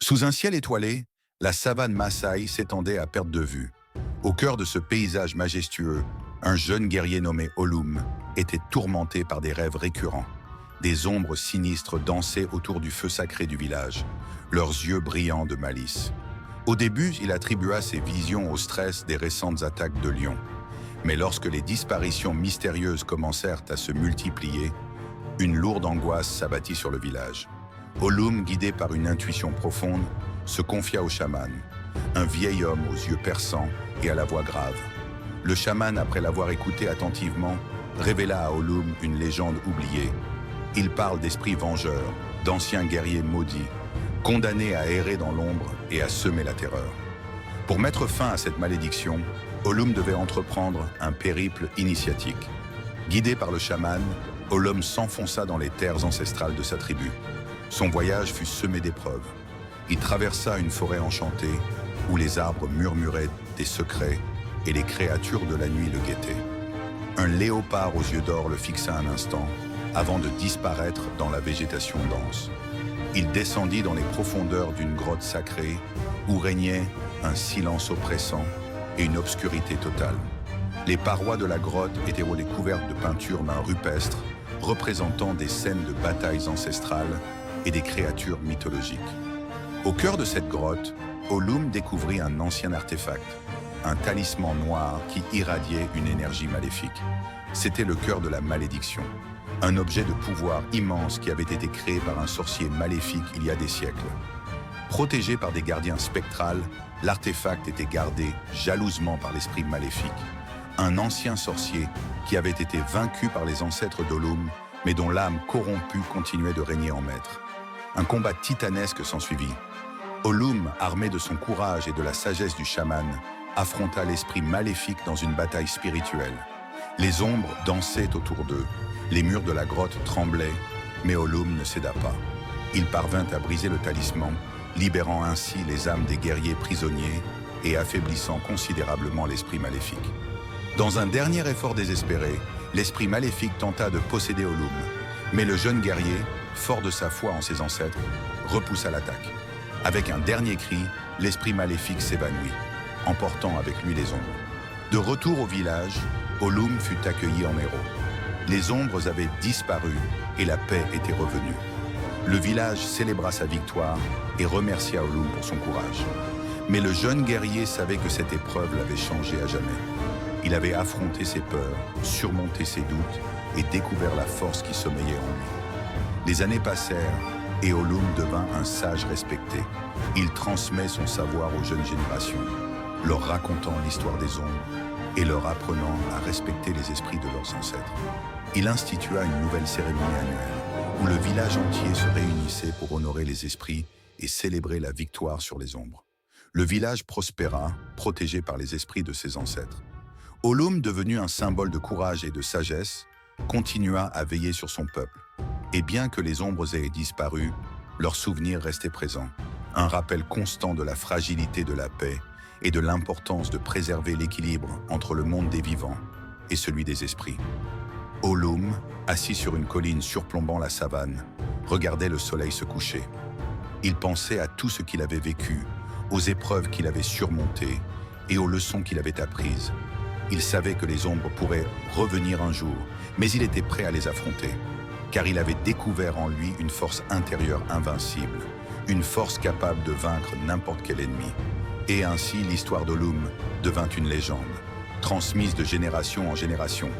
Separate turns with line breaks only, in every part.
Sous un ciel étoilé, la savane Maasai s'étendait à perte de vue. Au cœur de ce paysage majestueux, un jeune guerrier nommé Olum était tourmenté par des rêves récurrents. Des ombres sinistres dansaient autour du feu sacré du village, leurs yeux brillants de malice. Au début, il attribua ses visions au stress des récentes attaques de lions. Mais lorsque les disparitions mystérieuses commencèrent à se multiplier, une lourde angoisse s'abattit sur le village. Olum, guidé par une intuition profonde, se confia au chaman, un vieil homme aux yeux perçants et à la voix grave. Le chaman, après l'avoir écouté attentivement, révéla à Olum une légende oubliée. Il parle d'esprits vengeurs, d'anciens guerriers maudits, condamnés à errer dans l'ombre et à semer la terreur. Pour mettre fin à cette malédiction, Olum devait entreprendre un périple initiatique. Guidé par le chaman, Olum s'enfonça dans les terres ancestrales de sa tribu. Son voyage fut semé d'épreuves. Il traversa une forêt enchantée où les arbres murmuraient des secrets et les créatures de la nuit le guettaient. Un léopard aux yeux d'or le fixa un instant avant de disparaître dans la végétation dense. Il descendit dans les profondeurs d'une grotte sacrée où régnait un silence oppressant et une obscurité totale. Les parois de la grotte étaient recouvertes de peintures mains rupestres représentant des scènes de batailles ancestrales et des créatures mythologiques. Au cœur de cette grotte, Olum découvrit un ancien artefact, un talisman noir qui irradiait une énergie maléfique. C'était le cœur de la malédiction, un objet de pouvoir immense qui avait été créé par un sorcier maléfique il y a des siècles. Protégé par des gardiens spectrales, l'artefact était gardé jalousement par l'esprit maléfique, un ancien sorcier qui avait été vaincu par les ancêtres d'Olum, mais dont l'âme corrompue continuait de régner en maître. Un combat titanesque s'ensuivit. Olum, armé de son courage et de la sagesse du chaman, affronta l'esprit maléfique dans une bataille spirituelle. Les ombres dansaient autour d'eux, les murs de la grotte tremblaient, mais Olum ne céda pas. Il parvint à briser le talisman, libérant ainsi les âmes des guerriers prisonniers et affaiblissant considérablement l'esprit maléfique. Dans un dernier effort désespéré, l'esprit maléfique tenta de posséder Olum, mais le jeune guerrier, fort de sa foi en ses ancêtres, repoussa l'attaque. Avec un dernier cri, l'esprit maléfique s'évanouit, emportant avec lui les ombres. De retour au village, Olum fut accueilli en héros. Les ombres avaient disparu et la paix était revenue. Le village célébra sa victoire et remercia Olum pour son courage. Mais le jeune guerrier savait que cette épreuve l'avait changé à jamais. Il avait affronté ses peurs, surmonté ses doutes et découvert la force qui sommeillait en lui. Les années passèrent et Olum devint un sage respecté. Il transmet son savoir aux jeunes générations, leur racontant l'histoire des ombres et leur apprenant à respecter les esprits de leurs ancêtres. Il institua une nouvelle cérémonie annuelle où le village entier se réunissait pour honorer les esprits et célébrer la victoire sur les ombres. Le village prospéra, protégé par les esprits de ses ancêtres. Olum, devenu un symbole de courage et de sagesse, continua à veiller sur son peuple. Et bien que les ombres aient disparu, leurs souvenirs restaient présents. Un rappel constant de la fragilité de la paix et de l'importance de préserver l'équilibre entre le monde des vivants et celui des esprits. Olum, assis sur une colline surplombant la savane, regardait le soleil se coucher. Il pensait à tout ce qu'il avait vécu, aux épreuves qu'il avait surmontées et aux leçons qu'il avait apprises. Il savait que les ombres pourraient revenir un jour, mais il était prêt à les affronter, car il avait découvert en lui une force intérieure invincible, une force capable de vaincre n'importe quel ennemi. Et ainsi, l'histoire d'Olum devint une légende, transmise de génération en génération,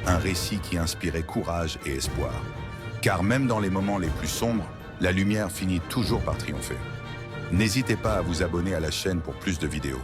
un récit qui inspirait courage et espoir. Car même dans les moments les plus sombres, la lumière finit toujours par triompher. N'hésitez pas à vous abonner à la chaîne pour plus de vidéos.